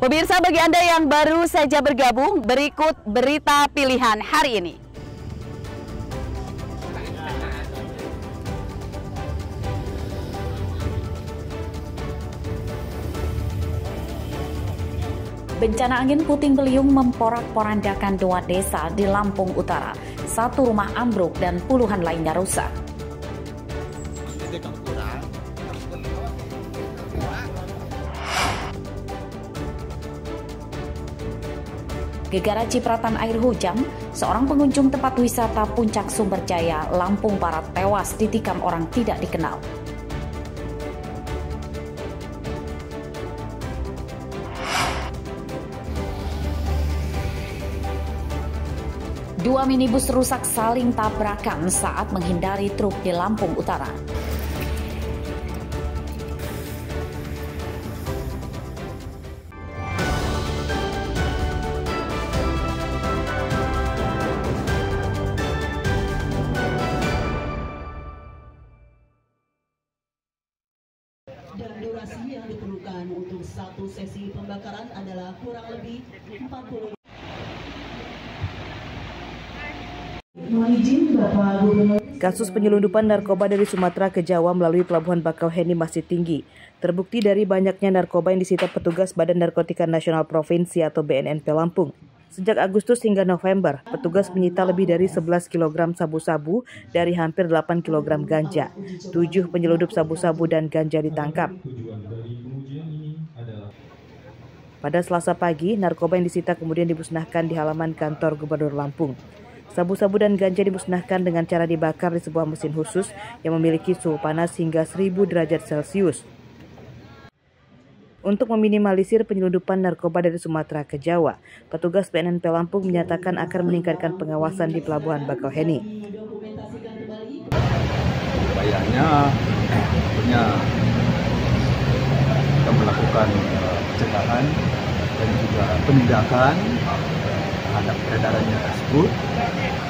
Pemirsa, bagi Anda yang baru saja bergabung, berikut berita pilihan hari ini. Bencana angin puting beliung memporak-porandakan 2 desa di Lampung Utara. 1 rumah ambruk dan puluhan lainnya rusak. Gegara cipratan air hujan, seorang pengunjung tempat wisata Puncak Sumberjaya, Lampung Barat tewas ditikam orang tidak dikenal. Dua minibus rusak saling tabrakan saat menghindari truk di Lampung Utara. Dan durasi yang diperlukan untuk satu sesi pembakaran adalah kurang lebih 40. Kasus penyelundupan narkoba dari Sumatera ke Jawa melalui Pelabuhan Bakauheni masih tinggi. Terbukti dari banyaknya narkoba yang disita petugas Badan Narkotika Nasional Provinsi atau BNNP Lampung. Sejak Agustus hingga November, petugas menyita lebih dari 11 kg sabu-sabu dari hampir 8 kg ganja. 7 penyelundup sabu-sabu dan ganja ditangkap. Pada Selasa pagi, narkoba yang disita kemudian dimusnahkan di halaman kantor Gubernur Lampung. Sabu-sabu dan ganja dimusnahkan dengan cara dibakar di sebuah mesin khusus yang memiliki suhu panas hingga 1000 derajat Celcius. Untuk meminimalisir penyelundupan narkoba dari Sumatera ke Jawa, petugas BNNP Lampung menyatakan akan meningkatkan pengawasan di Pelabuhan Bakauheni. Upayanya tentunya kita melakukan pencegahan dan juga penindakan terhadap peredarannya tersebut,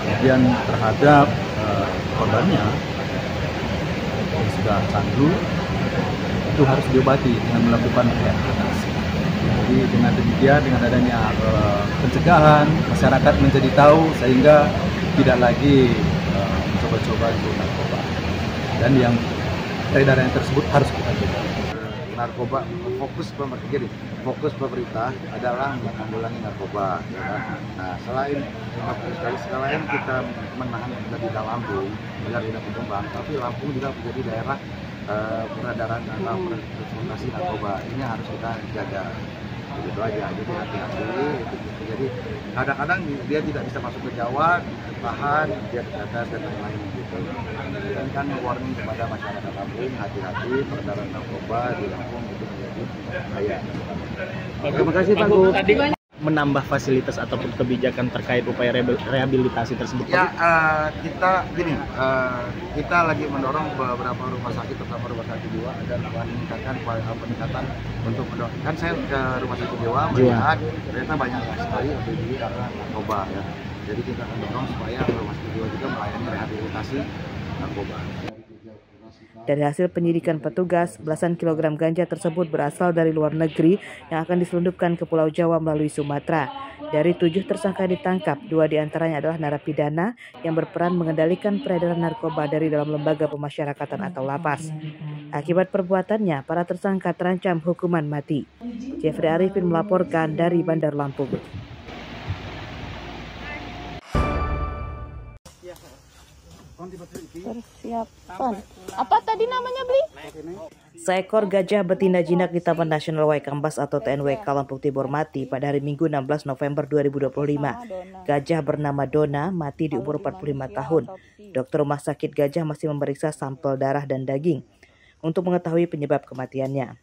kemudian terhadap korbannya yang sudah candu itu harus diobati dengan melakukan rehabilitasi. Jadi dengan demikian, dengan adanya pencegahan, masyarakat menjadi tahu sehingga tidak lagi mencoba-coba untuk narkoba. Dan yang peredaran tersebut harus kita jaga. Narkoba fokus pemerintah adalah menanggulangi narkoba. Ya. Nah, selain kita menahan dari Lampung biar tidak berkembang, tapi Lampung juga menjadi daerah peredaran atau transportasi narkoba. Ini harus kita jaga. Begitu aja. Jadi hati-hati. Jadi kadang-kadang dia tidak bisa masuk ke Jawa, tahan, dia tercatat dan lain-lain gitu. Dan kan warning kepada masyarakat Lampung, hati-hati peredaran narkoba di Lampung itu menjadi bahaya. Terima kasih Pak Gub. Menambah fasilitas ataupun kebijakan terkait upaya rehabilitasi tersebut. Ya, kita lagi mendorong beberapa rumah sakit, terutama rumah sakit jiwa, agar meningkatkan peningkatan untuk mendorong. Kan saya ke rumah sakit jiwa melihat ternyata banyak sekali OPD karena narkoba ya. Jadi kita akan dorong supaya rumah sakit jiwa juga melayani rehabilitasi narkoba. Dari hasil penyidikan petugas, belasan kilogram ganja tersebut berasal dari luar negeri yang akan diselundupkan ke Pulau Jawa melalui Sumatera. Dari 7 tersangka ditangkap, 2 diantaranya adalah narapidana yang berperan mengendalikan peredaran narkoba dari dalam lembaga pemasyarakatan atau lapas. Akibat perbuatannya, para tersangka terancam hukuman mati. Jeffrey Arifin melaporkan dari Bandar Lampung. Persiapan. Apa tadi namanya, Bli? Seekor gajah betina jinak di Taman Nasional Waikambas atau TNWK Lampung Timur mati pada hari Minggu 16 November 2025. Gajah bernama Dona mati di umur 45 tahun. Dokter rumah sakit gajah masih memeriksa sampel darah dan daging untuk mengetahui penyebab kematiannya.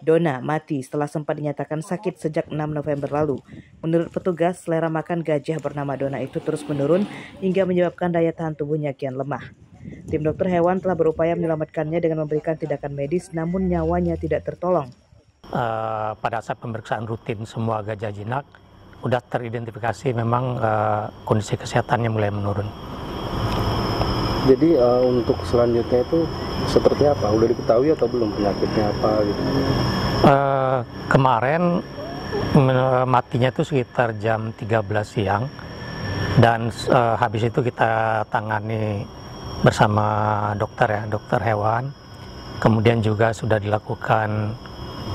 Dona mati setelah sempat dinyatakan sakit sejak 6 November lalu. Menurut petugas, selera makan gajah bernama Dona itu terus menurun hingga menyebabkan daya tahan tubuhnya kian lemah. Tim dokter hewan telah berupaya menyelamatkannya dengan memberikan tindakan medis, namun nyawanya tidak tertolong. Pada saat pemeriksaan rutin semua gajah jinak, sudah teridentifikasi memang kondisi kesehatannya mulai menurun. Jadi untuk selanjutnya itu seperti apa? Udah diketahui atau belum penyakitnya apa gitu? Kemarin matinya itu sekitar jam 13 siang dan habis itu kita tangani bersama dokter ya, dokter hewan. Kemudian juga sudah dilakukan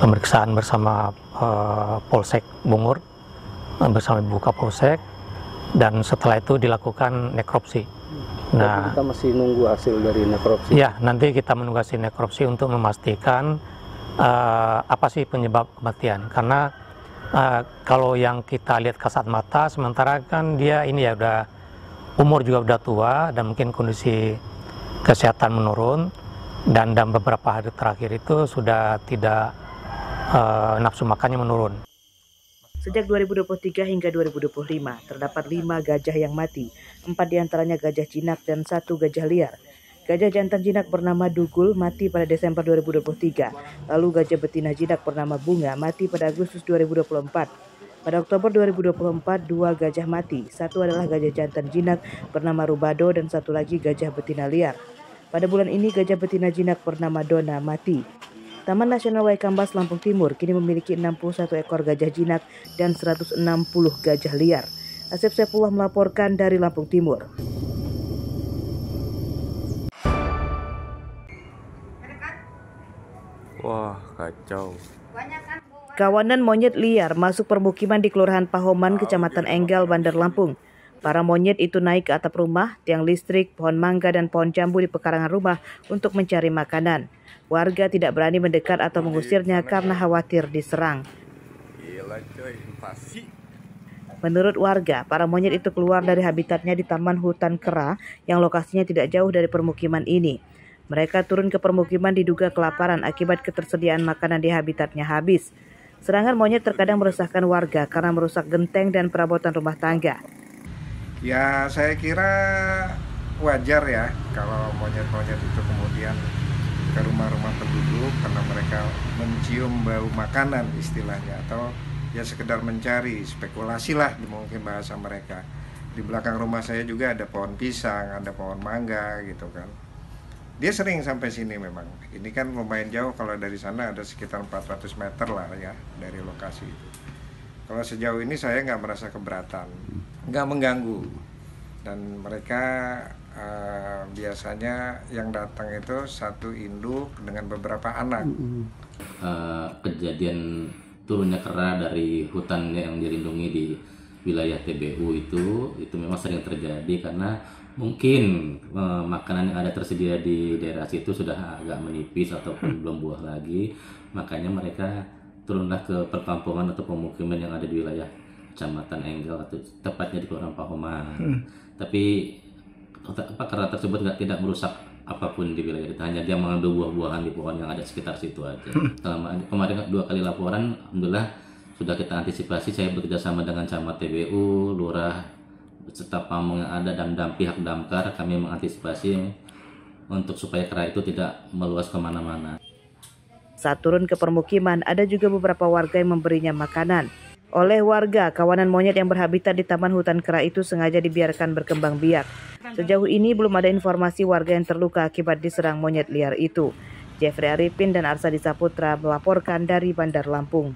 pemeriksaan bersama Polsek Bungur, bersama Ibu Kapolsek, dan setelah itu dilakukan nekropsi. Nah, kita masih nunggu hasil dari nekropsi. Ya, nanti kita menunggu hasil nekropsi untuk memastikan apa sih penyebab kematian. Karena kalau yang kita lihat kasat mata, sementara kan dia ini ya udah umur juga udah tua dan mungkin kondisi kesehatan menurun, dan dalam beberapa hari terakhir itu sudah tidak nafsu makannya menurun. Sejak 2023 hingga 2025, terdapat 5 gajah yang mati, 4 diantaranya gajah jinak dan 1 gajah liar. Gajah jantan jinak bernama Dugul mati pada Desember 2023, lalu gajah betina jinak bernama Bunga mati pada Agustus 2024. Pada Oktober 2024, 2 gajah mati, 1 adalah gajah jantan jinak bernama Rubado dan 1 lagi gajah betina liar. Pada bulan ini, gajah betina jinak bernama Dona mati. Taman Nasional Waikambas Lampung Timur kini memiliki 61 ekor gajah jinak dan 160 gajah liar. Asep Saifullah melaporkan dari Lampung Timur. Wah, kacau. Kawanan monyet liar masuk permukiman di Kelurahan Pahoman, Kecamatan Enggal, Bandar Lampung. Para monyet itu naik ke atap rumah, tiang listrik, pohon mangga, dan pohon jambu di pekarangan rumah untuk mencari makanan. Warga tidak berani mendekat atau mengusirnya karena khawatir diserang. Menurut warga, para monyet itu keluar dari habitatnya di Taman Hutan Kera yang lokasinya tidak jauh dari permukiman ini. Mereka turun ke permukiman diduga kelaparan akibat ketersediaan makanan di habitatnya habis. Serangan monyet terkadang meresahkan warga karena merusak genteng dan perabotan rumah tangga. Ya, saya kira wajar ya kalau monyet-monyet itu kemudian ke rumah-rumah penduduk karena mereka mencium bau makanan istilahnya, atau ya sekedar mencari, spekulasi lah mungkin bahasa mereka. Di belakang rumah saya juga ada pohon pisang, ada pohon mangga gitu kan. Dia sering sampai sini memang. Ini kan lumayan jauh, kalau dari sana ada sekitar 400 meter lah ya dari lokasi itu. Kalau sejauh ini saya nggak merasa keberatan, nggak mengganggu. Dan mereka biasanya yang datang itu satu induk dengan beberapa anak. Kejadian turunnya kera dari hutan yang dilindungi di wilayah TBU itu memang sering terjadi karena mungkin makanan yang ada tersedia di daerah situ sudah agak menipis ataupun belum buah lagi, makanya mereka turunlah ke perkampungan atau pemukiman yang ada di wilayah Kecamatan Enggal atau tepatnya di Kelurahan Pahoman. Tapi kera tersebut tidak merusak apapun di wilayah itu, hanya dia mengambil buah-buahan di pohon yang ada sekitar situ aja. Kemarin 2 kali laporan, alhamdulillah sudah kita antisipasi. Saya bekerja sama dengan Camat TBU, Lurah, beserta pamong yang ada dan pihak damkar, kami mengantisipasi untuk supaya kera itu tidak meluas kemana-mana. Saat turun ke permukiman, ada juga beberapa warga yang memberinya makanan. Oleh warga, kawanan monyet yang berhabitat di Taman Hutan Kera itu sengaja dibiarkan berkembang biak. Sejauh ini belum ada informasi warga yang terluka akibat diserang monyet liar itu. Jeffrey Arifin dan Arsadi Saputra melaporkan dari Bandar Lampung.